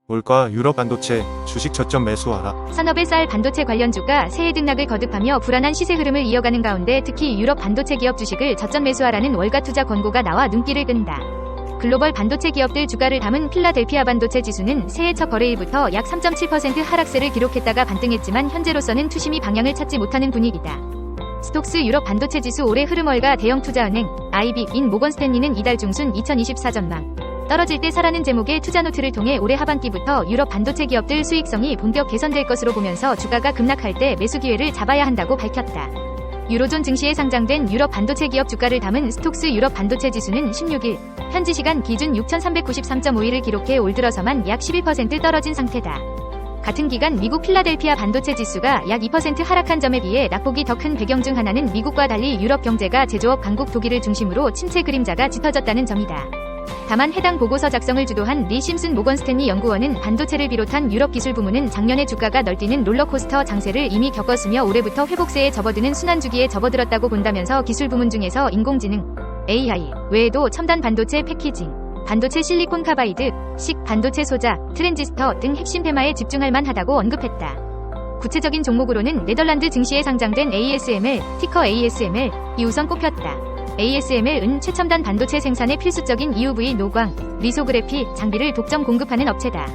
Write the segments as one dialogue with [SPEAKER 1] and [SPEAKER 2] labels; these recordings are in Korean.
[SPEAKER 1] 올가 유럽 반도체 주식 저점 매수하라.
[SPEAKER 2] 산업의 쌀 반도체 관련주가 새해 등락을 거듭하며 불안한 시세 흐름을 이어가는 가운데 특히 유럽 반도체 기업 주식을 저점 매수하라는 월가 투자 권고가 나와 눈길을 끈다. 글로벌 반도체 기업들 주가를 담은 필라델피아 반도체 지수는 새해 첫 거래일부터 약 3.7% 하락세를 기록했다가 반등했지만 현재로서는 투심이 방향을 찾지 못하는 분위기다. 스톡스 유럽 반도체 지수 올해 흐름 월가 대형 투자은행 IB인 모건스탠리는 이달 중순 2024 전망 떨어질 때 사라는 제목의 투자 노트를 통해 올해 하반기부터 유럽 반도체 기업들 수익성이 본격 개선될 것으로 보면서 주가가 급락할 때 매수 기회를 잡아야 한다고 밝혔다. 유로존 증시에 상장된 유럽 반도체 기업 주가를 담은 스톡스 유럽 반도체 지수는 16일 현지 시간 기준 6,393.5일을 기록해 올 들어서만 약 11% 떨어진 상태다. 같은 기간 미국 필라델피아 반도체 지수가 약 2% 하락한 점에 비해 낙폭이 더 큰 배경 중 하나는 미국과 달리 유럽 경제가 제조업 강국 독일을 중심으로 침체 그림자가 짙어졌다는 점이다. 다만 해당 보고서 작성을 주도한 리 심슨 모건스탠리 연구원은 반도체를 비롯한 유럽 기술 부문은 작년에 주가가 널뛰는 롤러코스터 장세를 이미 겪었으며 올해부터 회복세에 접어드는 순환주기에 접어들었다고 본다면서 기술 부문 중에서 인공지능, AI 외에도 첨단 반도체 패키징, 반도체 실리콘 카바이드, 식 반도체 소자, 트랜지스터 등 핵심 테마에 집중할 만하다고 언급했다. 구체적인 종목으로는 네덜란드 증시에 상장된 ASML, 티커 ASML이 우선 꼽혔다. ASML은 최첨단 반도체 생산에 필수적인 EUV 노광, 리소그래피 장비를 독점 공급하는 업체다.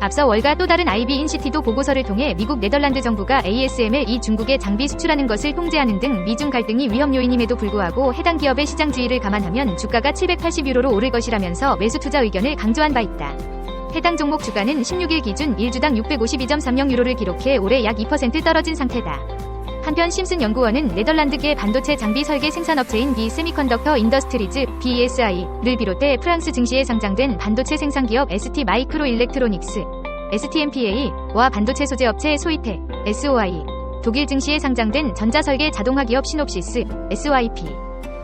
[SPEAKER 2] 앞서 월가 또 다른 IB 인시티도 보고서를 통해 미국 네덜란드 정부가 ASML이 중국에 장비 수출하는 것을 통제하는 등 미중 갈등이 위험 요인임에도 불구하고 해당 기업의 시장주의를 감안하면 주가가 780유로로 오를 것이라면서 매수 투자 의견을 강조한 바 있다. 해당 종목 주가는 16일 기준 1주당 652.30유로를 기록해 올해 약 2% 떨어진 상태다. 한편 심슨 연구원은 네덜란드계 반도체 장비 설계 생산업체인 B 세미컨덕터 인더스트리즈 BSI를 비롯해 프랑스 증시에 상장된 반도체 생산기업 ST 마이크로 일렉트로닉스 STMPA와 반도체 소재업체 소이텍 SOI, 독일 증시에 상장된 전자설계 자동화 기업 시놉시스 SYP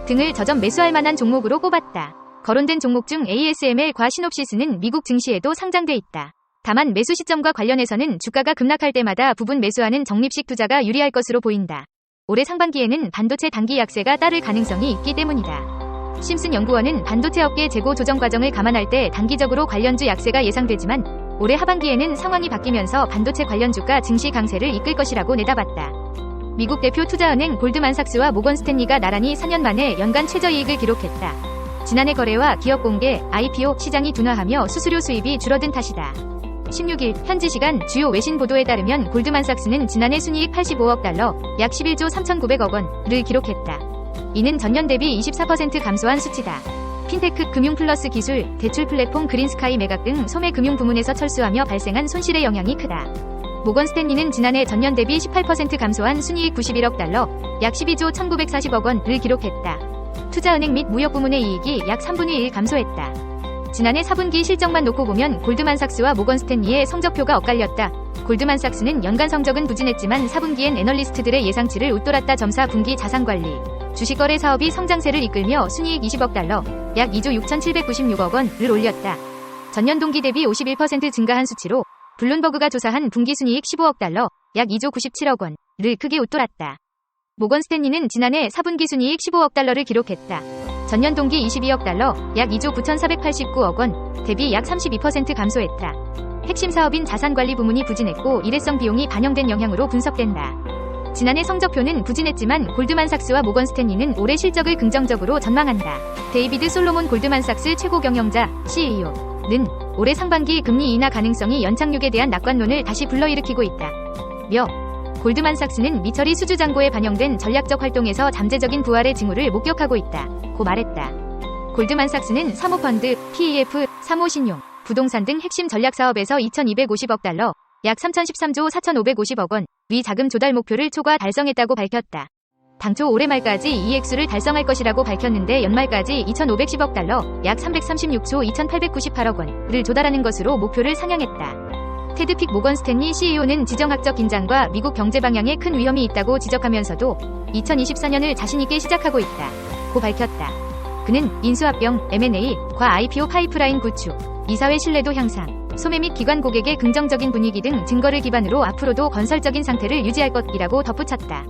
[SPEAKER 2] 등을 저점 매수할 만한 종목으로 꼽았다. 거론된 종목 중 ASML과 시놉시스는 미국 증시에도 상장돼 있다. 다만 매수 시점과 관련해서는 주가가 급락할 때마다 부분 매수하는 적립식 투자가 유리할 것으로 보인다. 올해 상반기에는 반도체 단기 약세가 따를 가능성이 있기 때문이다. 심슨 연구원은 반도체 업계 재고 조정 과정을 감안할 때 단기적으로 관련주 약세가 예상되지만 올해 하반기에는 상황이 바뀌면서 반도체 관련 주가 증시 강세를 이끌 것이라고 내다봤다. 미국 대표 투자은행 골드만삭스와 모건스탠리가 나란히 4년 만에 연간 최저이익을 기록했다. 지난해 거래와 기업 공개, IPO 시장이 둔화하며 수수료 수입이 줄어든 탓이다. 16일 현지 시간 주요 외신 보도에 따르면 골드만삭스는 지난해 순이익 85억 달러, 약 11조 3,900억 원을 기록했다. 이는 전년 대비 24% 감소한 수치다. 핀테크 금융 플러스 기술, 대출 플랫폼 그린스카이 매각 등 소매 금융 부문에서 철수하며 발생한 손실의 영향이 크다. 모건스탠리는 지난해 전년 대비 18% 감소한 순이익 91억 달러, 약 12조 1,940억 원을 기록했다. 투자은행 및 무역 부문의 이익이 약 3분의 1 감소했다. 지난해 4분기 실적만 놓고 보면 골드만삭스와 모건스탠리의 성적표가 엇갈렸다. 골드만삭스는 연간 성적은 부진했지만 4분기엔 애널리스트들의 예상치를 웃돌았다. 점사 분기 자산관리, 주식거래 사업이 성장세를 이끌며 순이익 20억 달러, 약 2조 6,796억 원을 올렸다. 전년 동기 대비 51% 증가한 수치로 블룸버그가 조사한 분기 순이익 15억 달러, 약 2조 97억 원을 크게 웃돌았다. 모건스탠리는 지난해 4분기 순이익 15억 달러를 기록했다. 전년 동기 22억 달러, 약 2조 9,489억 원, 대비 약 32% 감소했다. 핵심 사업인 자산관리 부문이 부진했고 일회성 비용이 반영된 영향으로 분석된다. 지난해 성적표는 부진했지만 골드만삭스와 모건스탠리는 올해 실적을 긍정적으로 전망한다. 데이비드 솔로몬 골드만삭스 최고 경영자, CEO는 올해 상반기 금리 인하 가능성이 연착륙에 대한 낙관론을 다시 불러일으키고 있다. 골드만삭스는 미처리 수주잔고에 반영된 전략적 활동에서 잠재적인 부활의 징후를 목격하고 있다. 고 말했다. 골드만삭스는 사모펀드, PEF, 사모신용, 부동산 등 핵심 전략 사업에서 2,250억 달러, 약 3,013조 4,550억 원, 위 자금 조달 목표를 초과 달성했다고 밝혔다. 당초 올해 말까지 이 액수를 달성할 것이라고 밝혔는데 연말까지 2,510억 달러, 약 336조 2,898억 원을 조달하는 것으로 목표를 상향했다. 테드픽 모건스탠리 CEO는 지정학적 긴장과 미국 경제 방향에 큰 위험이 있다고 지적하면서도 2024년을 자신있게 시작하고 있다. 고 밝혔다. 그는 인수합병, M&A과 IPO 파이프라인 구축, 이사회 신뢰도 향상, 소매 및 기관 고객의 긍정적인 분위기 등 증거를 기반으로 앞으로도 건설적인 상태를 유지할 것이라고 덧붙였다.